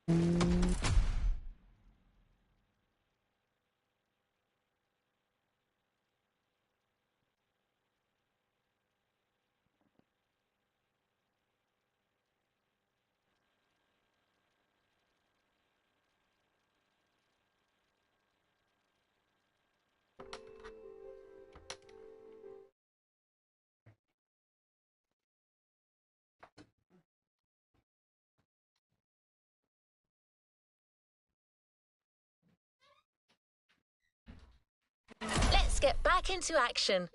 Let's get back into action.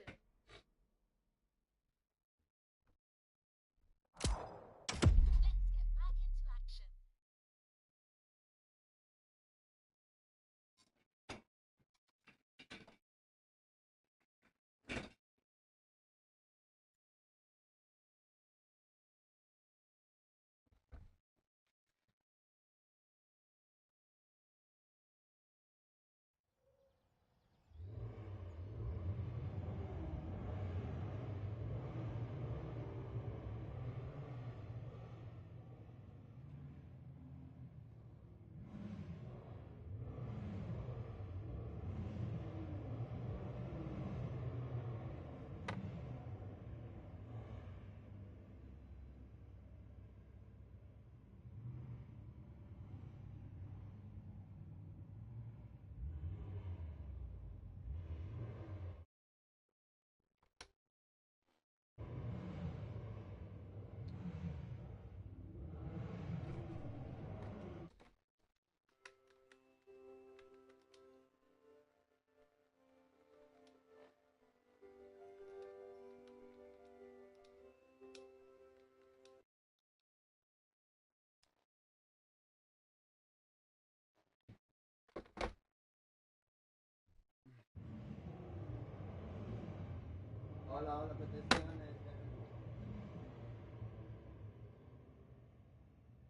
Hola, hola, bendiciones.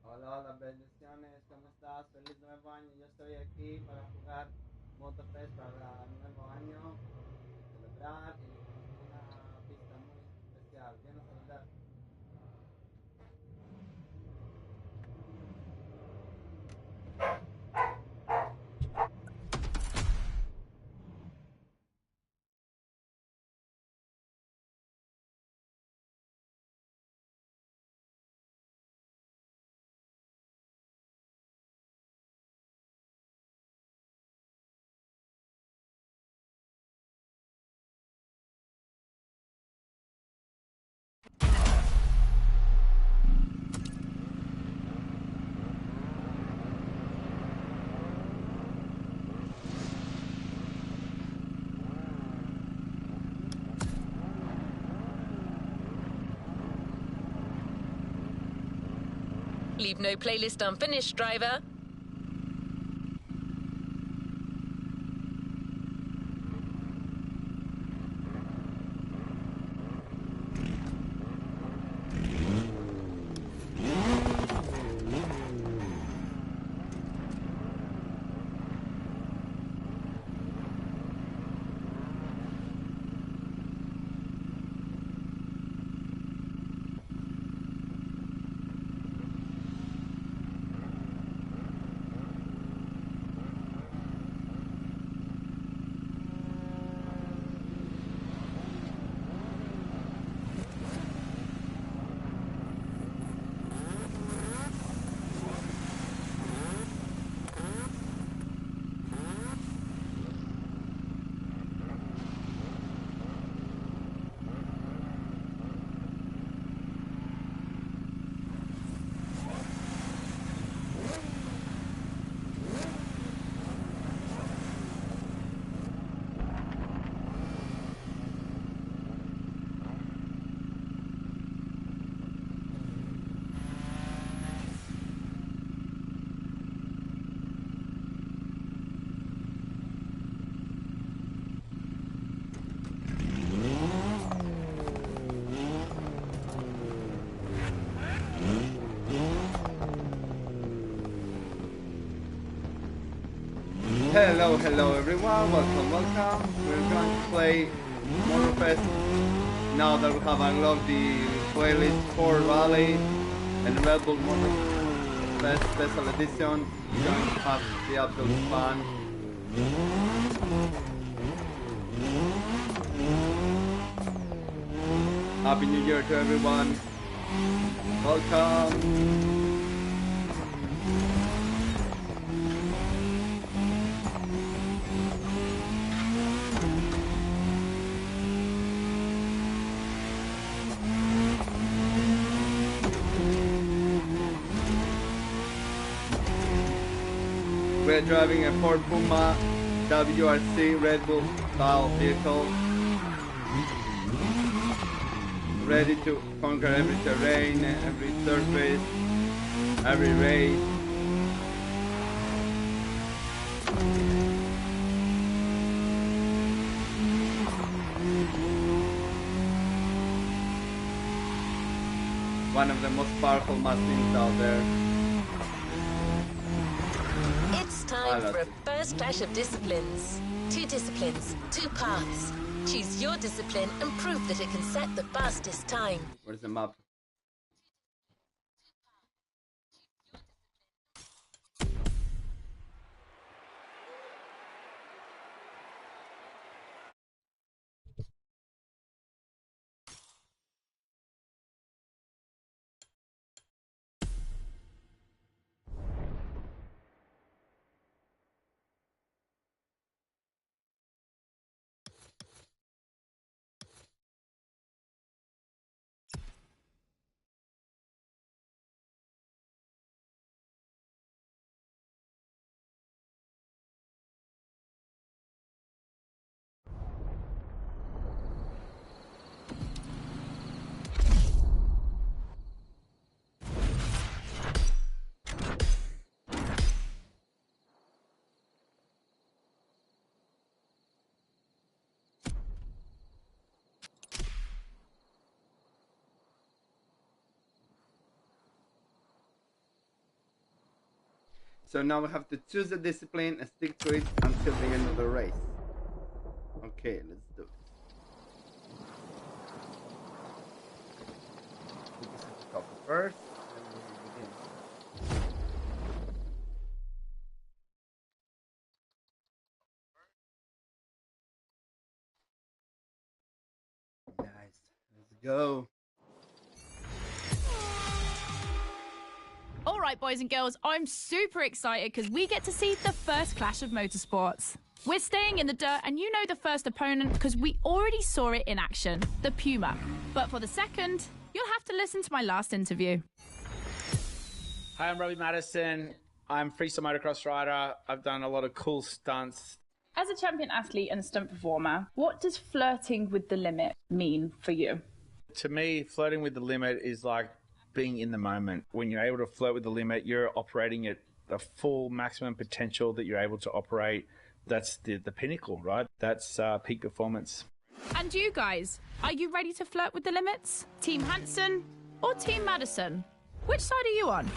Hola, hola, bendiciones. ¿Cómo estás? Feliz nuevo año. Yo estoy aquí para jugar MOTORFEST para el nuevo año, celebrar y una pista muy especial. Viene a celebrar. Leave no playlist unfinished, driver. Hello, hello everyone, welcome. We're going to play MOTORFEST now that we have unlocked the playlist for Rally and Red Bull Motor. MOTORFEST Special Edition. It's going to have the absolute fun. Happy New Year to everyone. Welcome. We're driving a Ford Puma WRC Red Bull style vehicle, ready to conquer every terrain, every surface, every race. One of the most powerful machines out there. Time for a first clash of disciplines. 2 disciplines, 2 paths. Choose your discipline and prove that it can set the fastest time. Where's the map? So now we have to choose a discipline and stick to it until the end of the race. Okay, let's do it. Take a sip of coffee first, and we'll begin. Nice, let's go. All right, boys and girls, I'm super excited because we get to see the first clash of motorsports. We're staying in the dirt, and you know the first opponent because we already saw it in action, the Puma. But for the second, you'll have to listen to my last interview. Hi, I'm Robbie Madison. I'm freestyle motocross rider. I've done a lot of cool stunts. As a champion athlete and stunt performer, what does flirting with the limit mean for you? To me, flirting with the limit is like being in the moment. When you're able to flirt with the limit, you're operating at the full maximum potential that you're able to operate. That's the pinnacle, right? That's peak performance. And you guys, are you ready to flirt with the limits? Team Hansen or Team Madison? Which side are you on?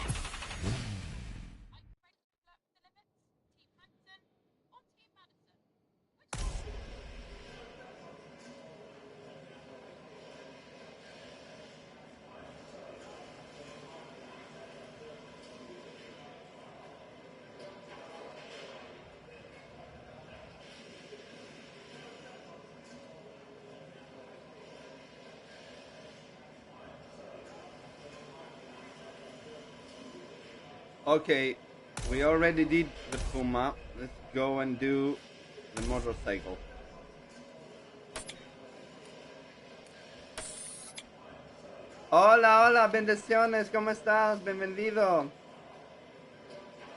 Okay, we already did the Puma. Let's go and do the motorcycle. Hola, hola, bendiciones, ¿cómo estás? Bienvenido.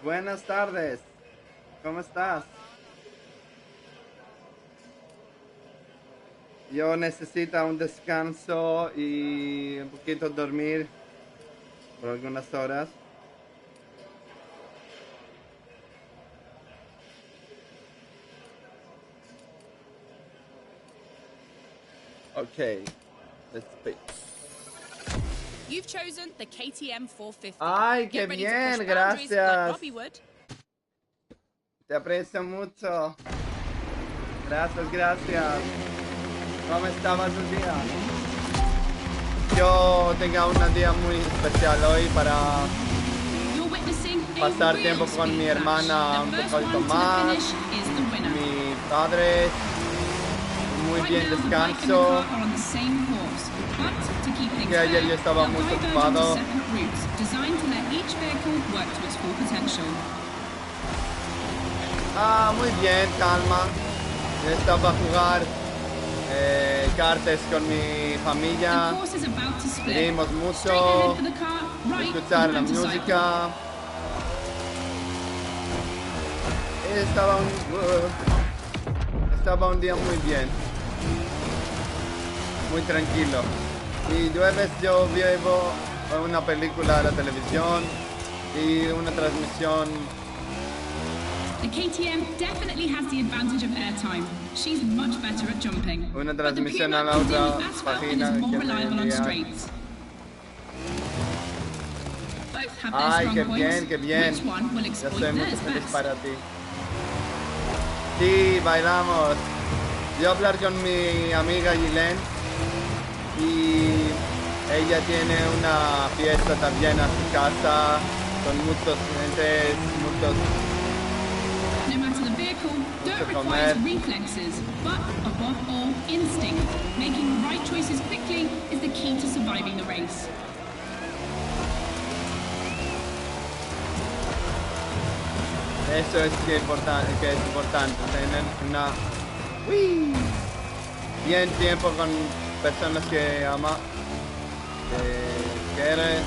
Buenas tardes. ¿Cómo estás? Yo necesito un descanso y un poquito dormir por algunas horas. Okay, let's pick. You've chosen the KTM 450. Ay, qué bien, gracias. Te aprecio mucho. Gracias, gracias. ¿Cómo estabas el día? Yo tengo un día muy especial hoy para pasar tiempo con mi hermana un poquito más, mi padre, muy bien descanso, que ayer yo estaba muy ocupado. Muy bien, calma. Yo estaba a jugar cartas con mi familia, reímos mucho, escuchar la música. Estaba un día muy bien, muy tranquilo. Y jueves yo vivo una película de la televisión y una transmisión. The KTM definitely has the advantage of airtime. She's much better at jumping. Una transmisión a la otra página que me envía. Ay, qué bien, qué bien. Ya estoy muy feliz para ti. Sí, bailamos. Yo hablar con mi amiga Gilén y ella tiene una fiesta también a su casa con muchos clientes, muchos. No matter the vehicle, dirt requires reflexes, but above all, instinct. Making the right choices quickly is the key to surviving the race. Eso es que es importante, tener una bien tiempo con personas que ama, que quiere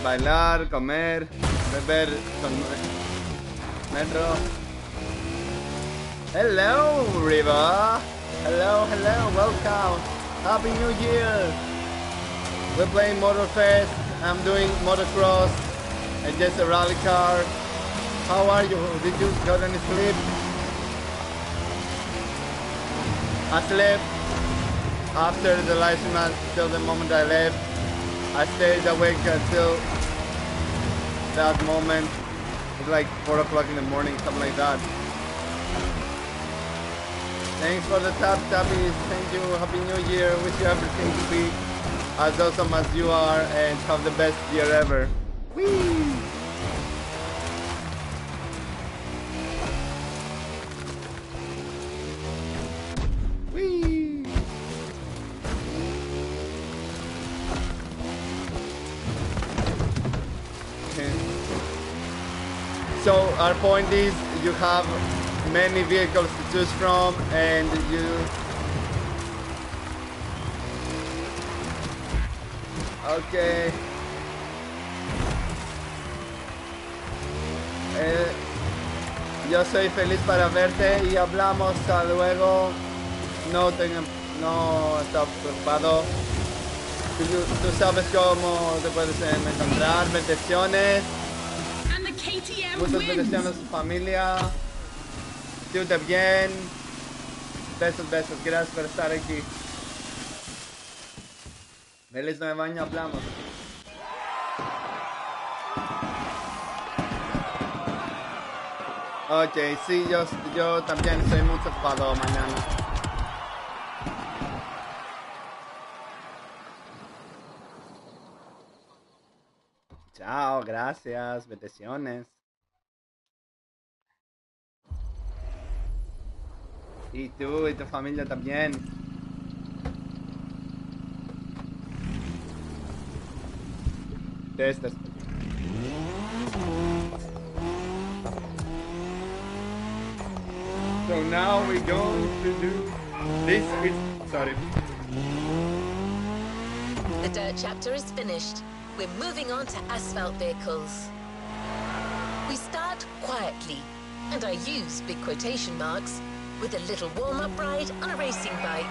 bailar, comer, beber con metro. Hello, Riva. Hello, welcome. Happy New Year. We're playing MOTORFEST. I'm doing motocross and just a rally car. How are you? Did you get any sleep? I slept after the license match till the moment I left. I stayed awake until that moment. It's like 4 o'clock in the morning, something like that. Thanks for the tabbies. Thank you. Happy New Year. Wish you everything to be as awesome as you are and have the best year ever. Whee! So our point is you have many vehicles to choose from and you okay. Yo soy feliz para verte y hablamos hasta luego. No está preocupado. Tú sabes cómo te puedes encontrar. Bendiciones. Muchas bendiciones a su familia. Tú también. Besos. Gracias por estar aquí. Feliz nuevo año. Hablamos. Ok, sí, yo también soy muy ocupado mañana. Chao, gracias, bendiciones. Y tú y tu familia también. Testas. So now we're going to do this. Sorry. The dirt chapter is finished. We're moving on to asphalt vehicles. We start quietly, and I use big quotation marks, with a little warm-up ride on a racing bike.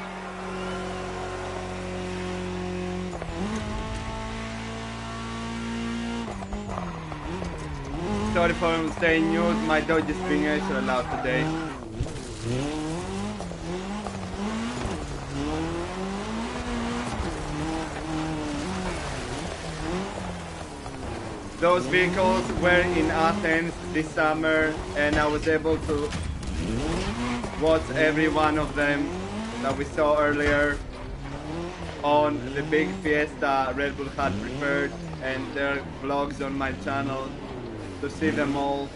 Sorry for staying mute, my dog is being extra loud today. Those vehicles were in Athens this summer and I was able to watch every one of them that we saw earlier. on the big fiesta Red Bull had prepared, and there are vlogs on my channel to see them all.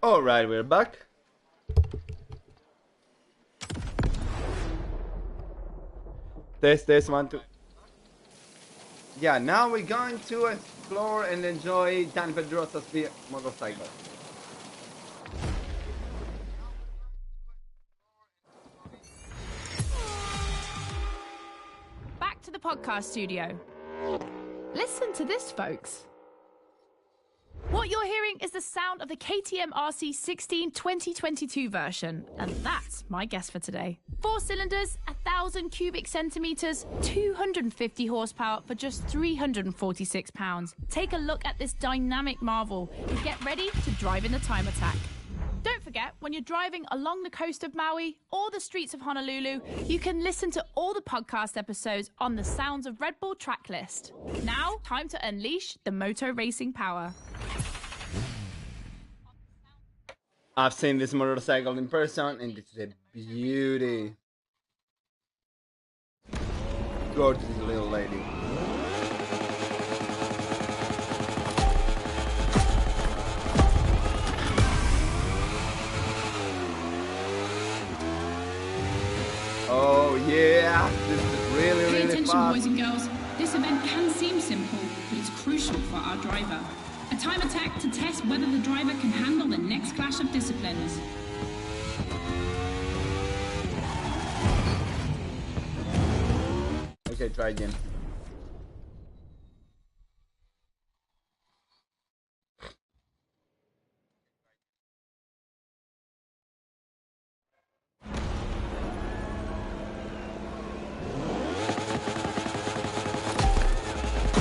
Alright, we're back. Test 1, 2. Yeah, now we're going to explore and enjoy Dan Pedrosa's motorcycle. Back to the podcast studio. Listen to this, folks. What you're hearing is the sound of the KTM RC 16 2022 version, and that's my guess for today. 4 cylinders, 1,000 cubic centimeters, 250 horsepower for just 346 pounds. Take a look at this dynamic marvel and get ready to drive in the time attack. Don't forget, when you're driving along the coast of Maui or the streets of Honolulu, you can listen to all the podcast episodes on the Sounds of Red Bull track list. Now, time to unleash the moto racing power. I've seen this motorcycle in person, and it's a beauty. Gorgeous little lady. Oh yeah, this is really, Pay really attention, fast. boys and girls. This event can seem simple, but it's crucial for our driver. A time attack to test whether the driver can handle the next clash of disciplines. Okay, try again.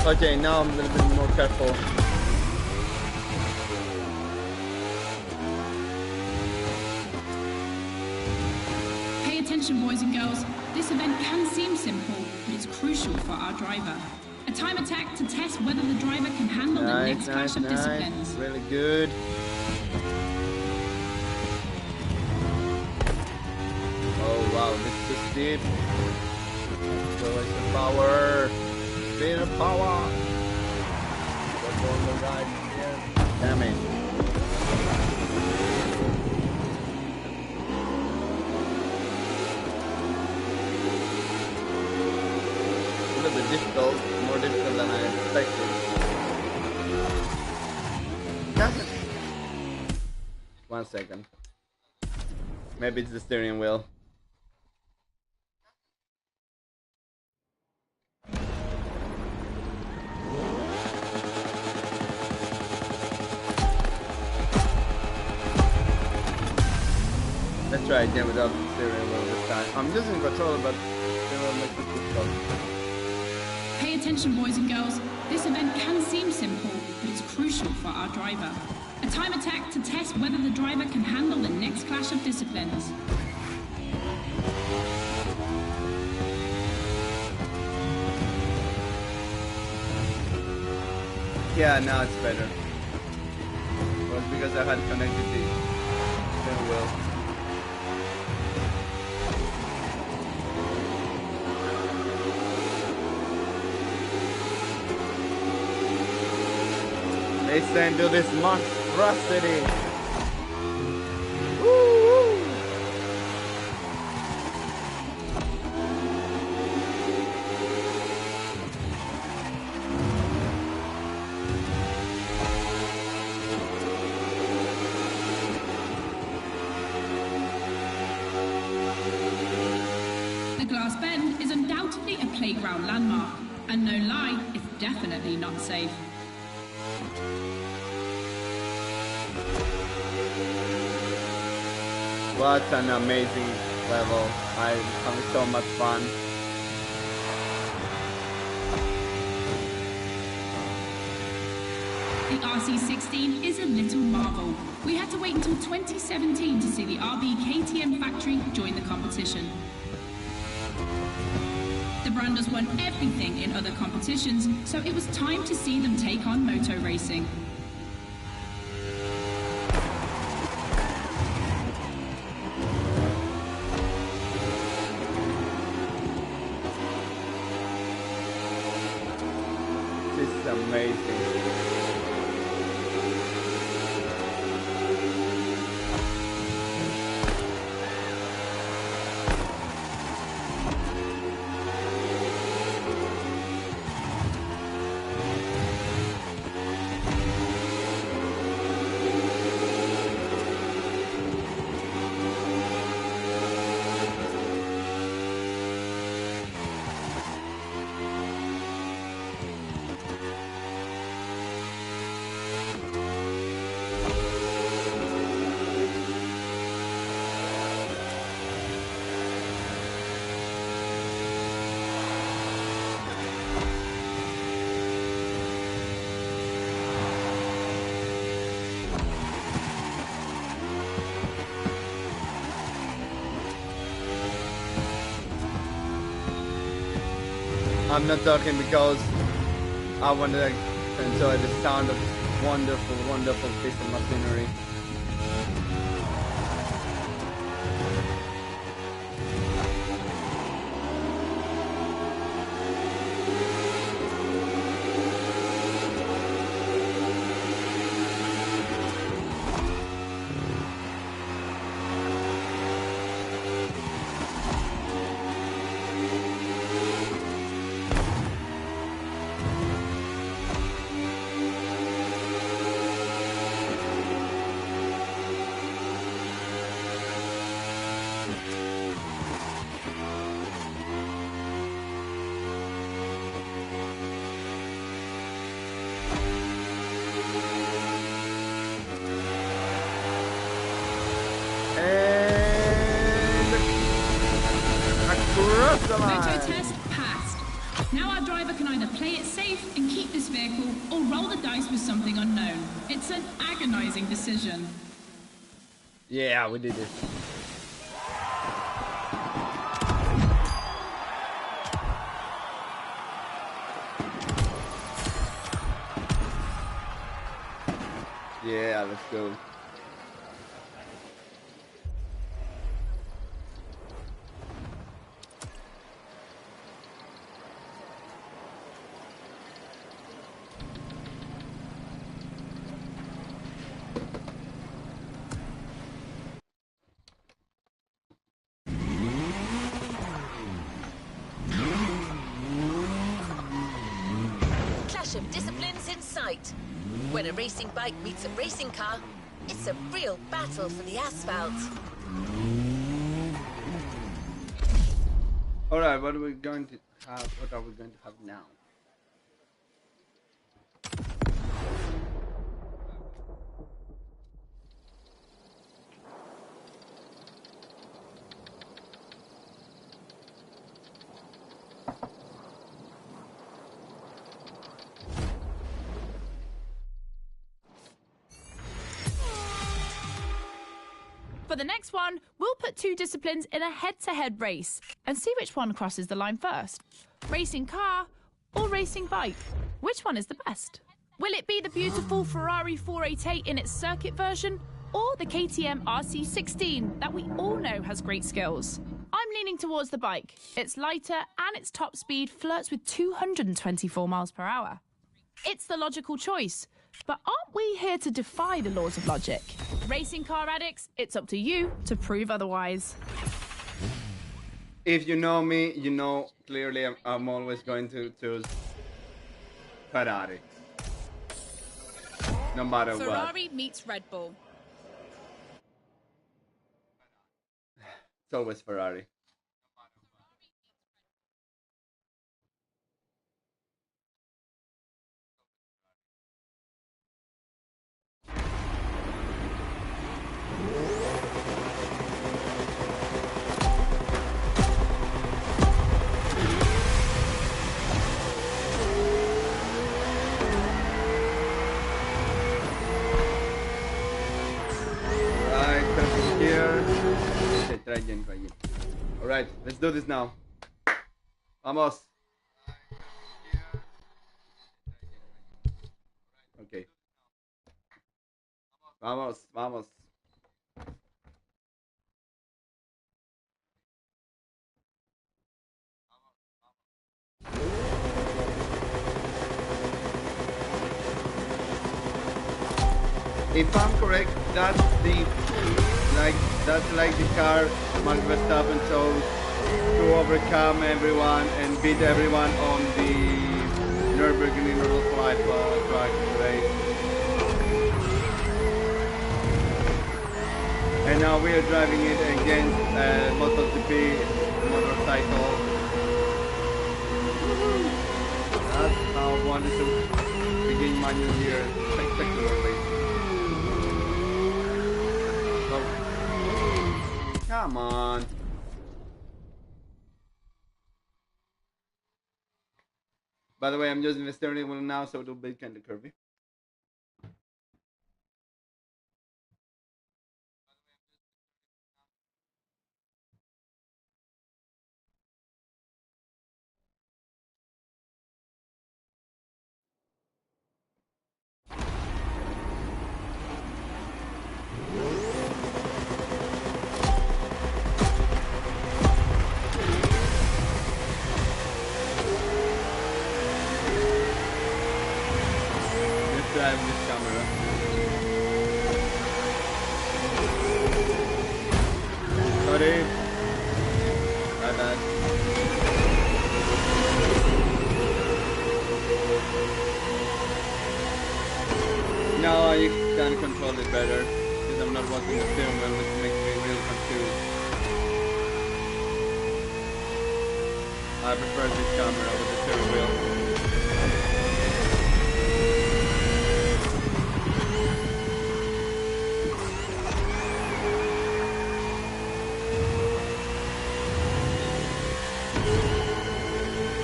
Okay, now I'm a little bit more careful. Pay attention, boys and girls. This event can seem simple, but it's crucial for our driver. A time attack to test whether the driver can handle the next clash of disciplines. Really good. Oh wow, this is deep. Show us the power. Bit of power. What's on the right here? Damn it. A little bit difficult, more difficult than I expected. Doesn't. 1 second. Maybe it's the steering wheel. Let's try again without the steering wheel this time. I'm using the controller, but steering wheel makes it difficult. Pay attention, boys and girls. This event can seem simple, but it's crucial for our driver. A time attack to test whether the driver can handle the next clash of disciplines. Yeah, now it's better. Well, because I had connected the steering wheel. Listen to this monstrosity. Woo! The Glass Bend is undoubtedly a playground landmark, and no lie, it's definitely not safe. What an amazing level. I'm having so much fun. RC16 is a little marvel. We had to wait until 2017 to see the RB KTM factory join the competition. The brand has won everything in other competitions, so it was time to see them take on moto racing. This is amazing. I'm not talking because I want to enjoy the sound of this wonderful, wonderful piece of machinery. Moto test passed. Now our driver can either play it safe and keep this vehicle or roll the dice with something unknown. It's an agonizing decision. Yeah, we did it. Yeah, let's go. Clash of disciplines in sight. When a racing bike meets a racing car, it's a real battle for the asphalt. All right, what are we going to have? What are we going to have now? For the next one, we'll put two disciplines in a head-to-head race and see which one crosses the line first. Racing car or racing bike? Which one is the best? Will it be the beautiful Ferrari 488 in its circuit version or the KTM RC16 that we all know has great skills? I'm leaning towards the bike. It's lighter and its top speed flirts with 224 miles per hour. It's the logical choice. But aren't we here to defy the laws of logic? Racing car addicts, it's up to you to prove otherwise. If you know me, you know clearly I'm always going to choose Ferrari. No matter what. Ferrari meets Red Bull. It's always Ferrari. try again. Alright, let's do this now. Vamos. Okay. Vamos. If I'm correct, that's like the car Max Verstappen chose to overcome everyone and beat everyone on the Nürburgring Real Life track race. And now we are driving it against MotoGP motorcycle. That's how I wanted to begin my new year spectacularly. Come on. By the way, I'm using the steering wheel now, so it'll be kind of curvy. Drive this camera. Sorry. My bad. No, you can control it better because I'm not watching the steering wheel, which makes me real confused. I prefer this camera with the steering wheel.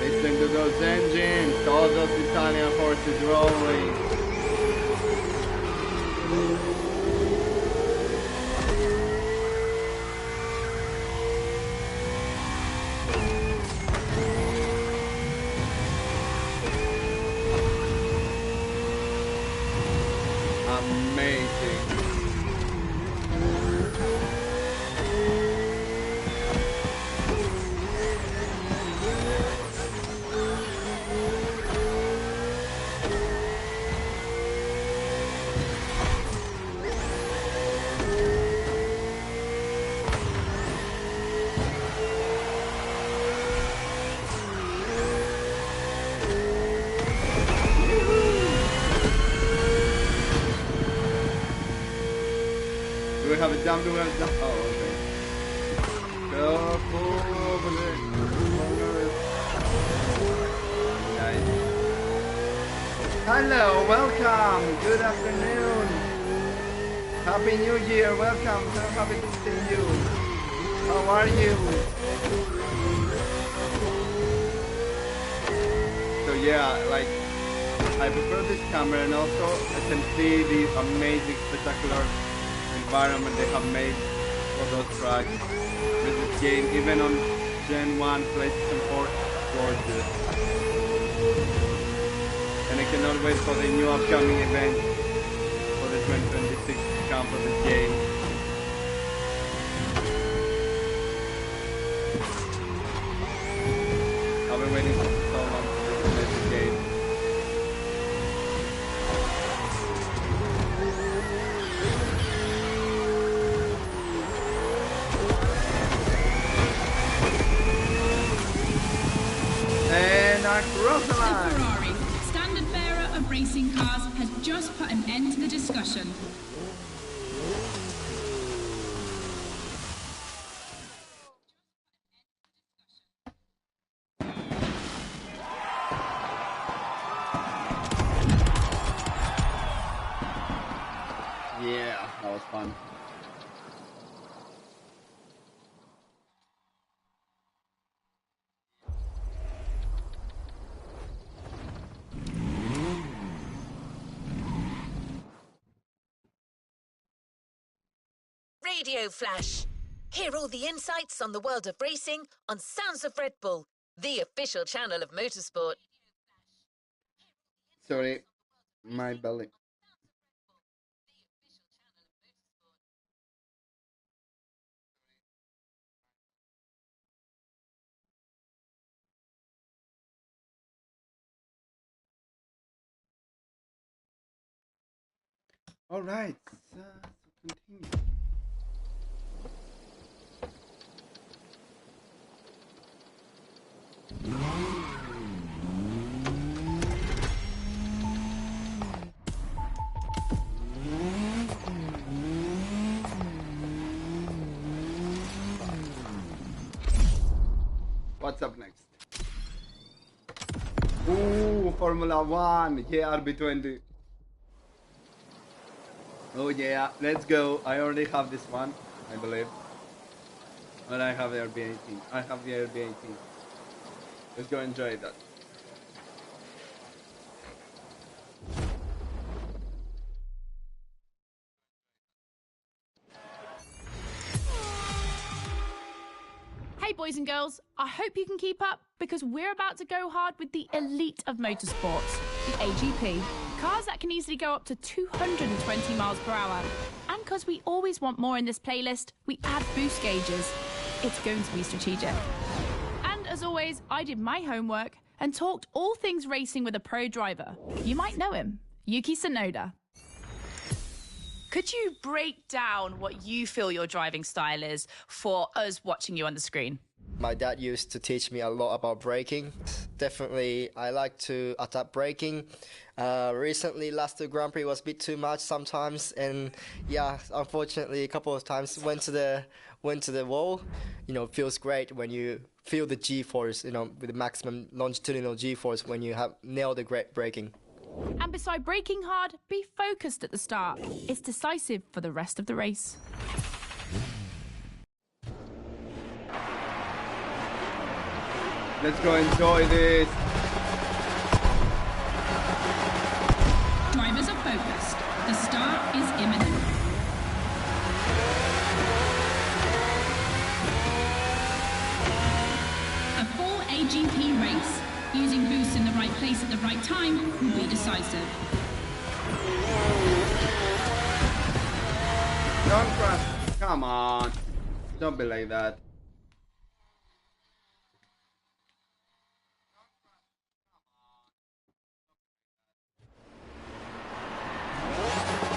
Listen to those engines, all those Italian horses rolling. Amazing. Do we have a jump? Oh, okay. Careful over there. Nice. Hello, welcome. Good afternoon. Happy New Year. Welcome. So happy to see you. How are you? So yeah, like I prefer this camera, and also I can see the amazing, spectacular environment they have made for those tracks with this game. Even on Gen 1 PlayStation 4, gorgeous. And I cannot wait for the new upcoming event for the 2026 to come for this game. I've been waiting for so long to play this game. And across the line. The Ferrari, standard bearer of racing cars, has just put an end to the discussion. Yeah, that was fun. Radio flash. Hear all the insights on the world of racing on Sounds of Red Bull, the official channel of motorsport. Sorry, my belly. All right, so continue. What's up next? Ooh, Formula One. Yeah, RB20. Oh yeah, let's go. I already have this one, I believe. But I have the RB18. I have the RB18. Let's go enjoy that. Hey boys and girls, I hope you can keep up because we're about to go hard with the elite of motorsports, the AGP. Cars that can easily go up to 220 miles per hour. And because we always want more in this playlist, we add boost gauges. It's going to be strategic. And as always, I did my homework and talked all things racing with a pro driver. You might know him, Yuki Tsunoda. Could you break down what you feel your driving style is for us watching you on the screen? My dad used to teach me a lot about braking. Definitely, I like to adapt braking. Recently, last Grand Prix was a bit too much sometimes, and yeah, unfortunately, a couple of times went to the wall. You know, feels great when you feel the G-force. You know, with the maximum longitudinal G-force when you have nailed the great braking. And beside braking hard, be focused at the start. It's decisive for the rest of the race. Let's go enjoy this. Drivers are focused. The start is imminent. A full AGP race. Using boosts in the right place at the right time will be decisive. Don't crash. Come on. Don't be like that.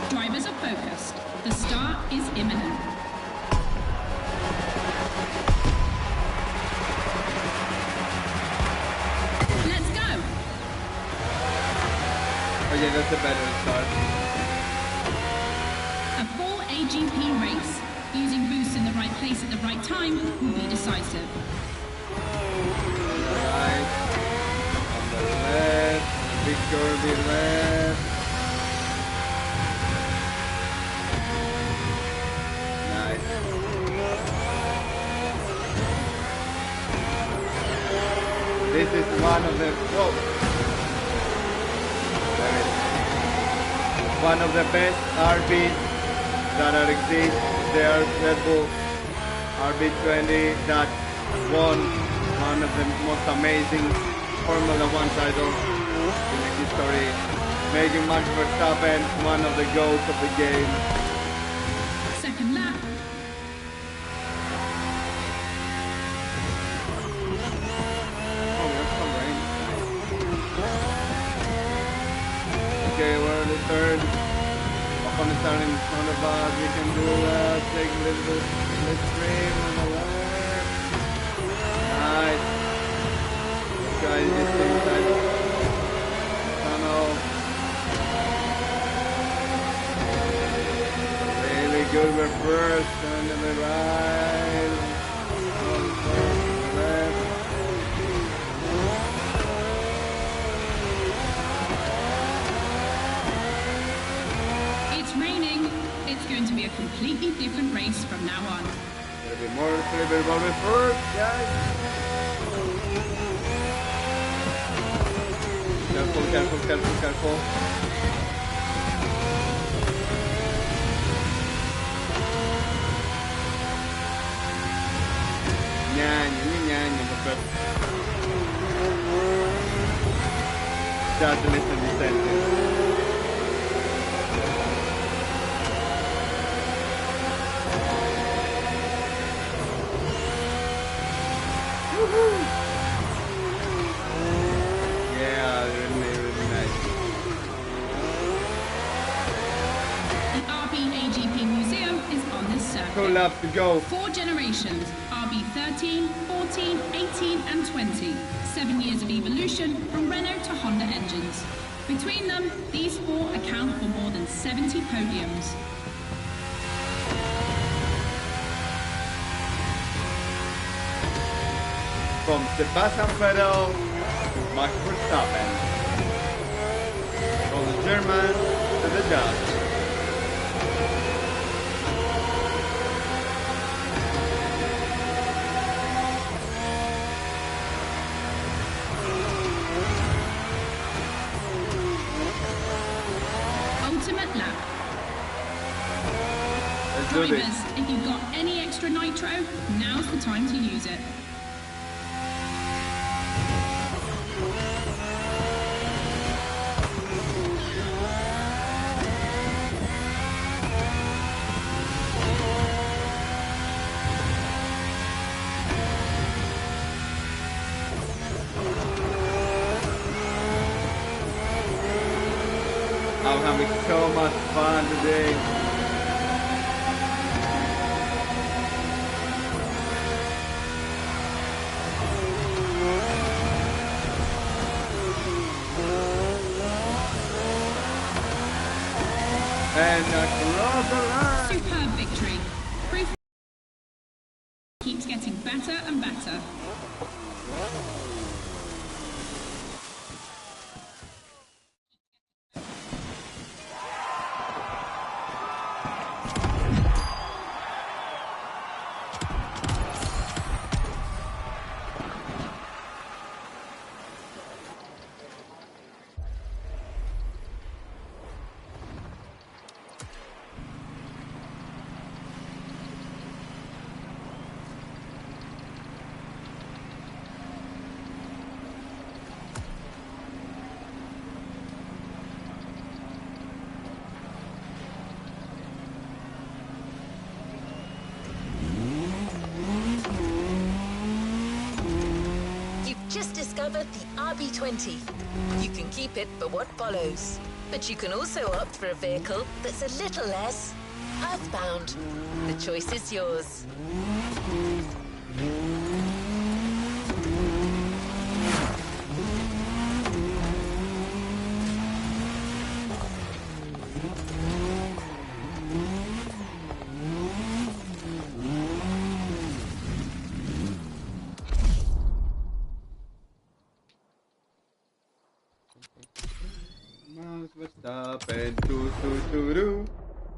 Drivers are focused. The start is imminent. Let's go! Oh yeah, that's a better start. A full AGP race. Using boosts in the right place at the right time will be decisive. Right. On the left. Big curvy left. Nice. This is one of the one of the best RBs that exist. They are Red Bull RB20 that won one of the most amazing Formula One titles in the history, making Max Verstappen one of the GOATs of the game. Second lap. Oh, that's some rain. Okay, we're in the third. On the starting in front of us, we can do that. Take a little bit, let's stream on the left. Nice. This guy is just inside the tunnel. Really good, we're first, and then the right. On the left. It's going to be a completely different race from now on. There'll be more celebrity first, guys. Careful, careful, careful, careful. start to listen to sentences. Yeah, really nice. The RB AGP Museum is on this circuit. Cool love to go. 4 generations, RB 13, 14, 18 and 20. 7 years of evolution from Renault to Honda engines. Between them, these 4 account for more than 70 podiums. From Sebastian Vettel to Max Verstappen. From the German to the Dutch. Ultimate lap. Let's do Drivers, this. if you've got any extra nitro, now's the time to use it. I'm having so much fun today. And across the line. Superb victory. Proof keeps getting better and better. Just discovered the RB20. You can keep it for what follows, but you can also opt for a vehicle that's a little less earthbound. The choice is yours. Max Verstappen, do.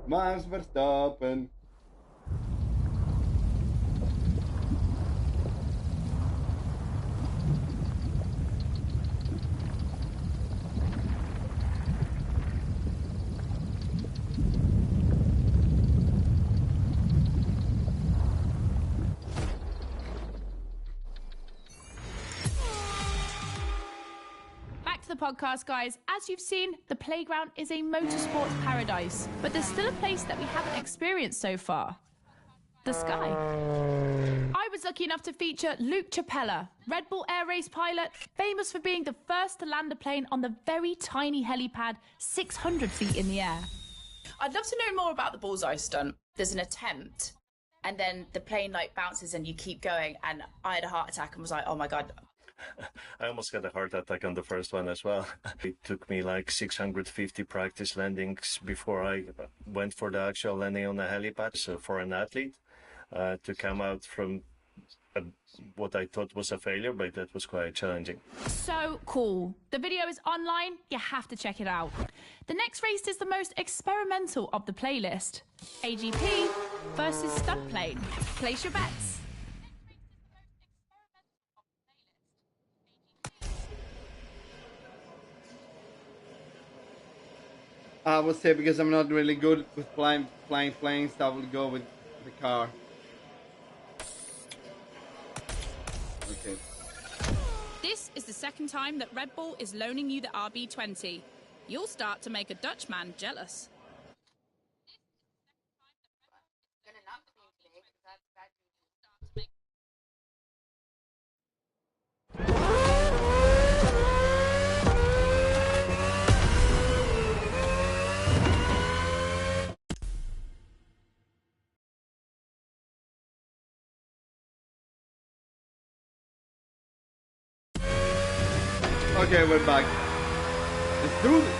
Max Verstappen. Back to the podcast, guys. As you've seen, the playground is a motorsports paradise, but there's still a place that we haven't experienced so far. The sky. I was lucky enough to feature Luke Chapella, Red Bull Air Race pilot, famous for being the first to land a plane on the very tiny helipad 600 feet in the air. I'd love to know more about the bullseye stunt. There's an attempt, and then the plane like bounces and you keep going, and I had a heart attack and was like, oh my God. I almost got a heart attack on the first one as well. It took me like 650 practice landings before I went for the actual landing on the helipad. So for an athlete to come out from what I thought was a failure, but that was quite challenging. So cool. The video is online. You have to check it out. The next race is the most experimental of the playlist. AGP versus stunt plane. Place your bets. I would say because I'm not really good with flying planes, I will go with the car. Okay. This is the second time that Red Bull is loaning you the RB20. You'll start to make a Dutchman jealous. Okay, we're back. Let's do this.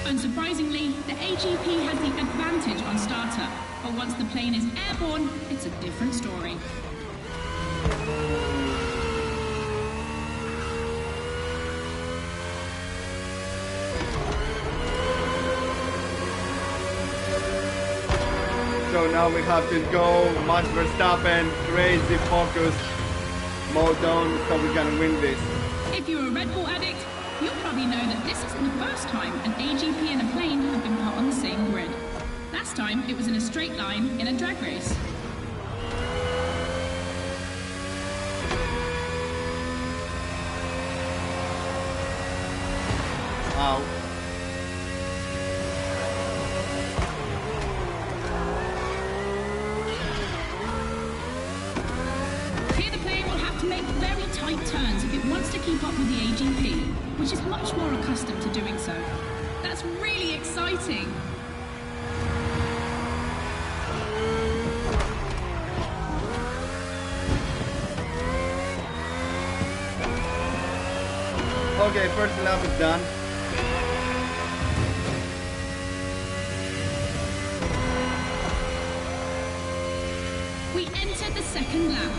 Unsurprisingly, the AGP has the advantage on starter, but once the plane is airborne, it's a different story. So now we have to go Max Verstappen, crazy focus, mode down, so we can win this. If you're a Red Bull addict, you'll probably know that this isn't the first time an AGP and a plane have been put on the same grid. Last time, it was in a straight line in a drag race. Wow. Here the plane will have to make very tight turns if it wants to keep up with the AGP, which is much more accustomed to doing so. That's really exciting. Okay, first lap is done. We enter the second lap.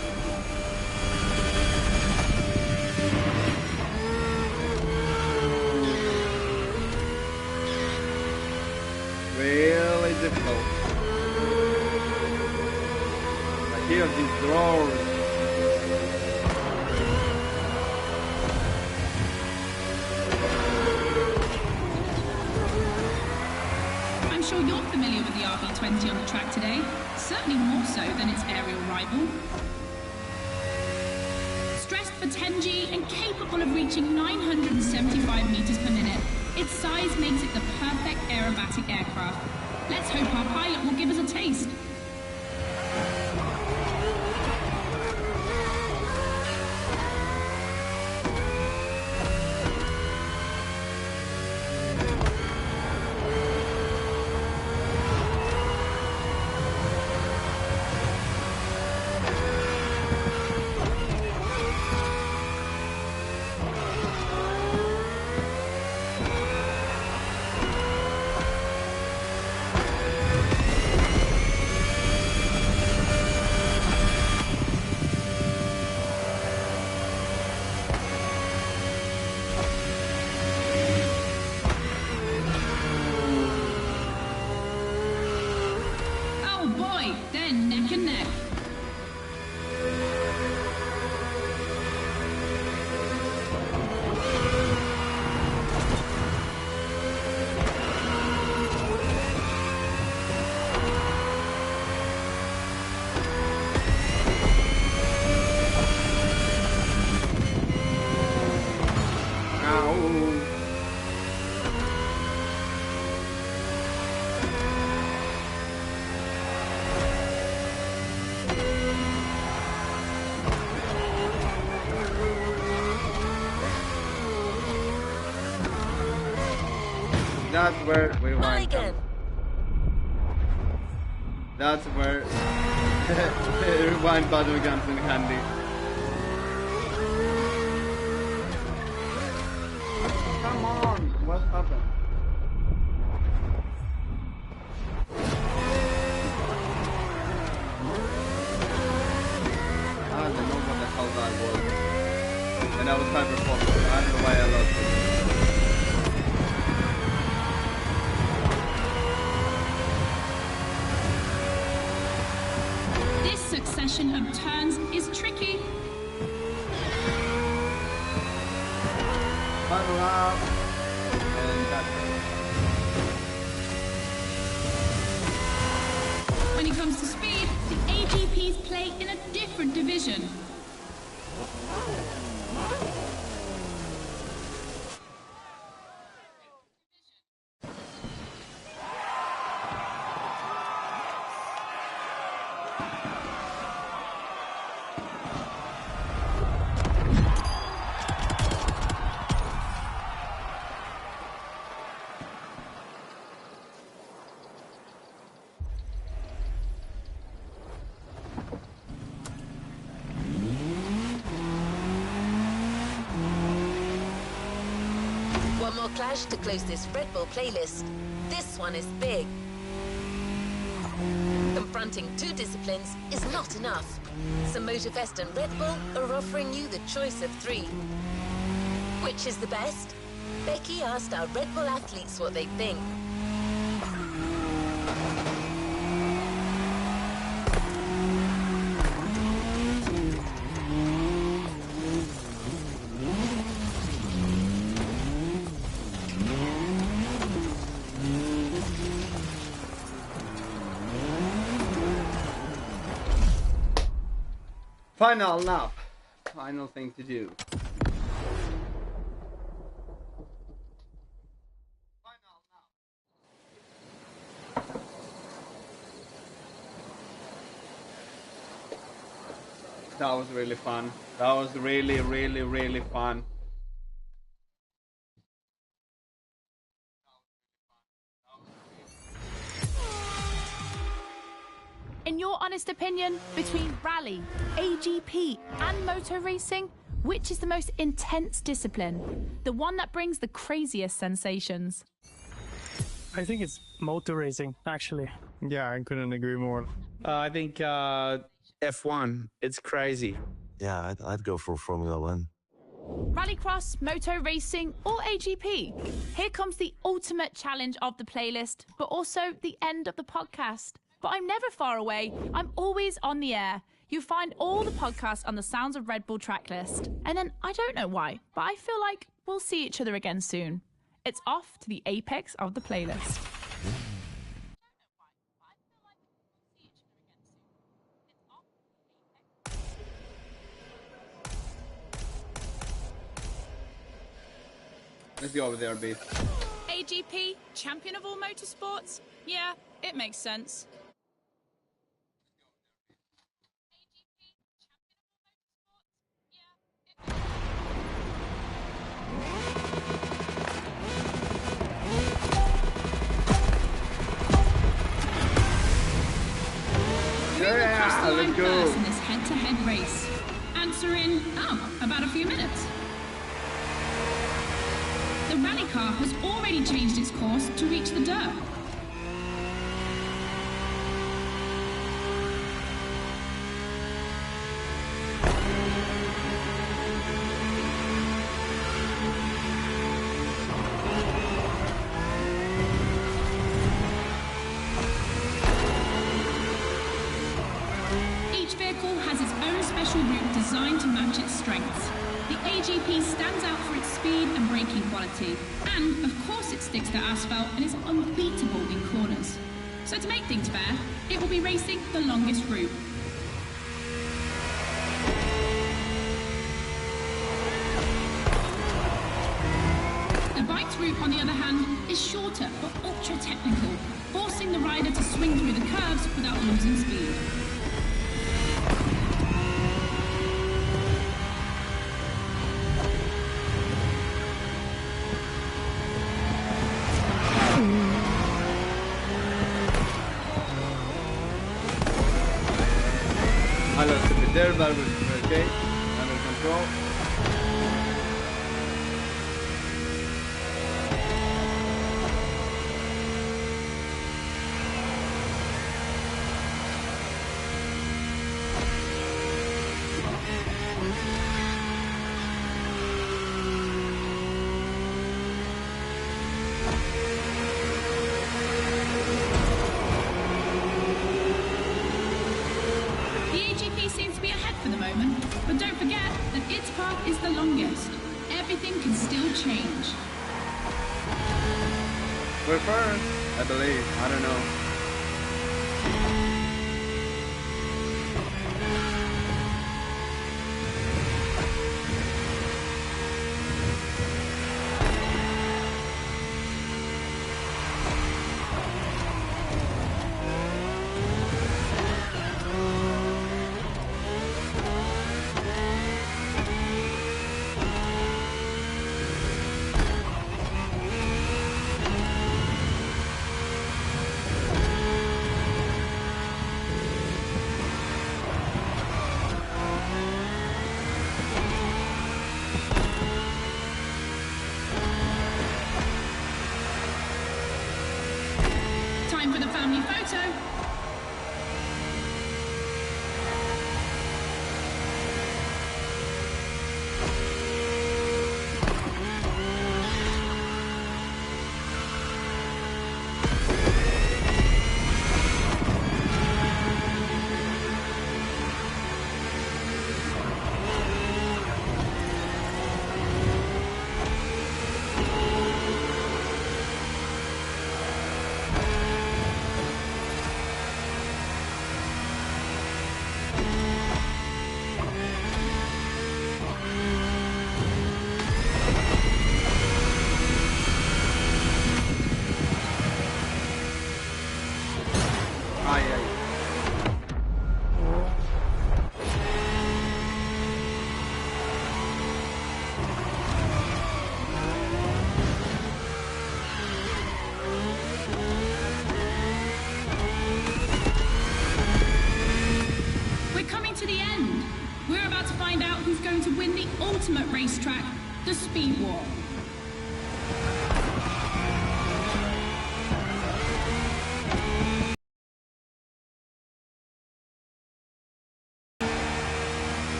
Really difficult. I hear these roars. I'm sure you're familiar with the RB20 on the track today, certainly more so than its aerial rival. Stressed for 10G and capable of reaching 975 meters per minute, its size makes it the perfect aerobatic aircraft. Let's hope our pilot will give us a taste. Oh boy, they're neck and neck. Ow. That's where we Try want. again. That's where the rewind button comes in handy. Come on, what happened? I don't know what the hell that was. And I was hyper focused. I don't know why I lost it. This succession of turns is tricky. Final lap. And that's it. When it comes to speed, the AGPs play in a different division. more clash to close this Red Bull playlist. This one is big. Confronting two disciplines is not enough. So MOTORFEST and Red Bull are offering you the choice of three. Which is the best? Becky asked our Red Bull athletes what they think. Final lap. Final thing to do. That was really fun. That was really fun. In your honest opinion, between rally, AGP and motor racing, which is the most intense discipline? The one that brings the craziest sensations? I think it's motor racing, actually. Yeah, I couldn't agree more. I think F1. It's crazy. Yeah, I'd go for Formula One. Rallycross, moto racing, or AGP? Here comes the ultimate challenge of the playlist, but also the end of the podcast. But I'm never far away. I'm always on the air. You find all the podcasts on the Sounds of Red Bull tracklist. And then, I don't know why, but I feel like we'll see each other again soon. It's off to the apex of the playlist. Let's go over there, B. AGP, champion of all motorsports? Yeah, it makes sense. Yeah, let's go. In this head-to-head race. Answer in, about a few minutes. The rally car has already changed its course to reach the dirt. Each vehicle has its own special route designed to match its strengths. The AGP stands out for its speed and braking quality, and of course it sticks to asphalt and is unbeatable in corners. So to make things fair, it will be racing the longest route. The bike's route, on the other hand, is shorter but ultra-technical, forcing the rider to swing through the curves without losing speed. I lost a bit there, but we're okay. Under control. The AGP seems to be ahead for the moment, but don't forget that its path is the longest. Everything can still change. We're first, I believe. I don't know. coming to the end. We're about to find out who's going to win the ultimate racetrack, the Speed War.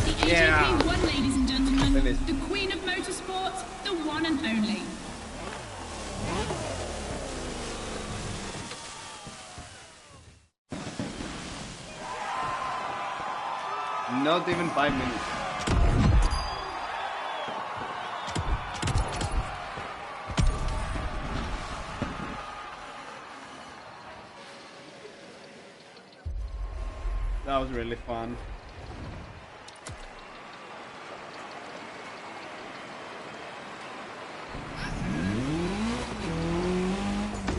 The AJP won, ladies and gentlemen. The Queen of Motorsports, the one and only. Not even 5 minutes. That was really fun.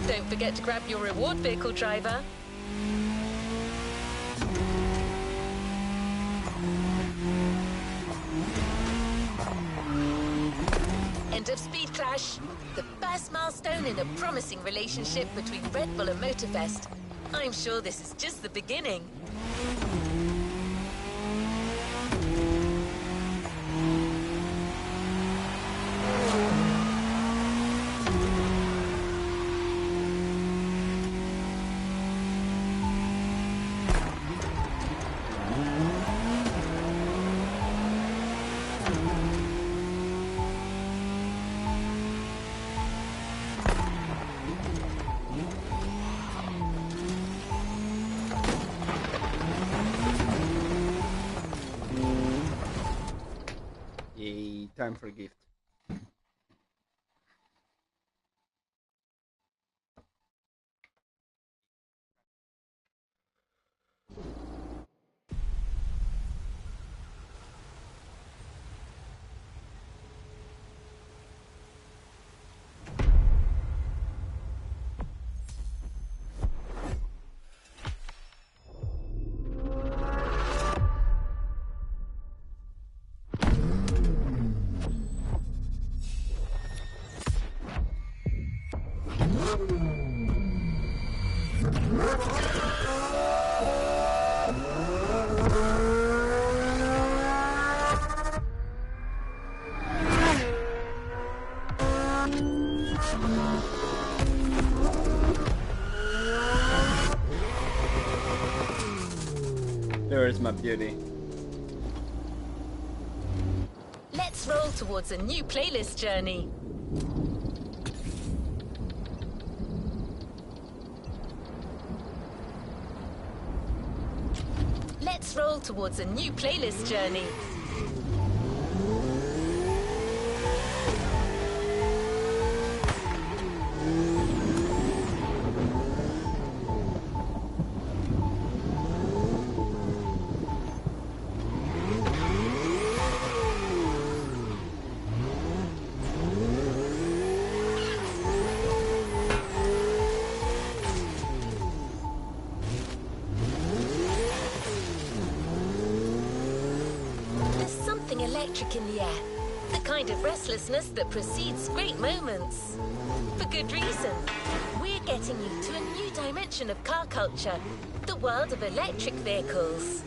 Don't forget to grab your reward vehicle, driver. End of Speed Clash, the first milestone in a promising relationship between Red Bull and MOTORFEST. I'm sure this is just the beginning. Time for a gift. There is my beauty. Let's roll towards a new playlist journey. Let's roll towards a new playlist journey. Electric in the air, the kind of restlessness that precedes great moments. For good reason. We're getting you to a new dimension of car culture, the world of electric vehicles.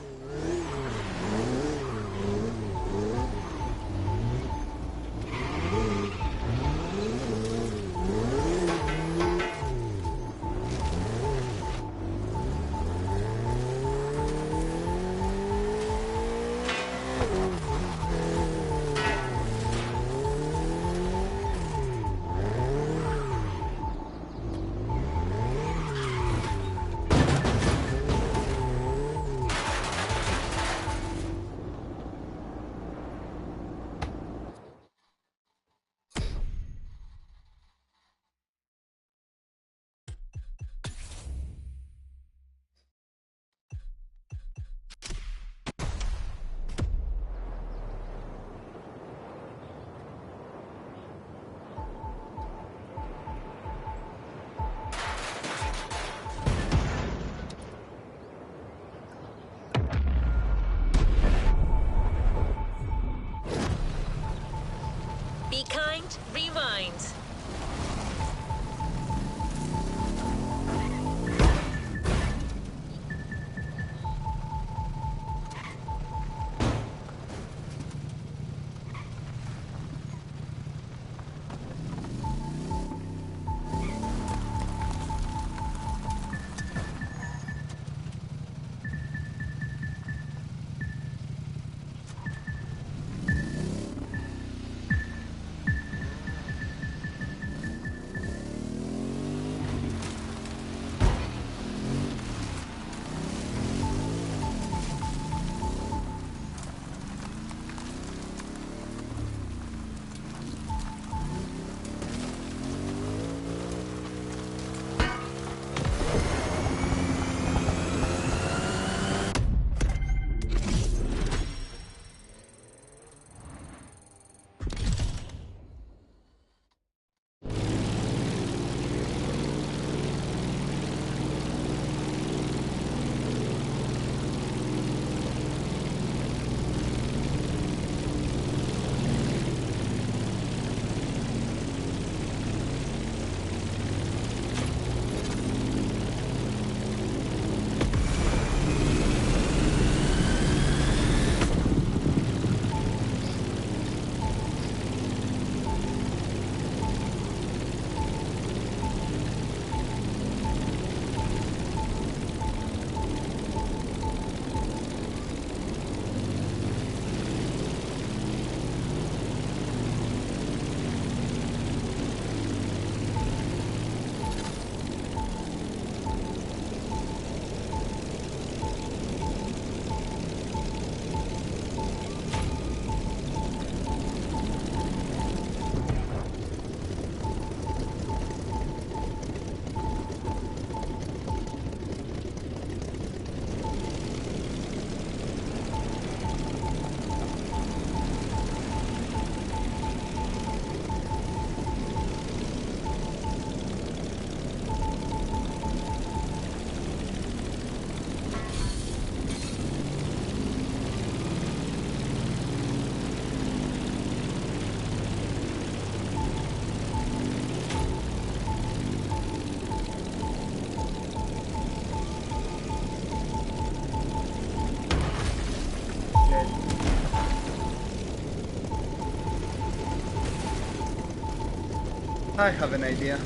I have an idea.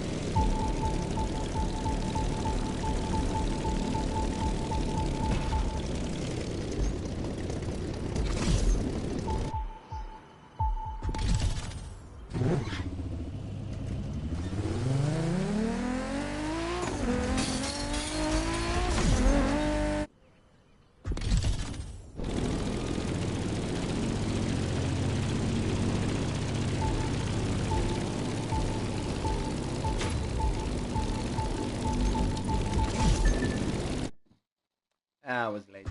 I was late.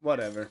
Whatever.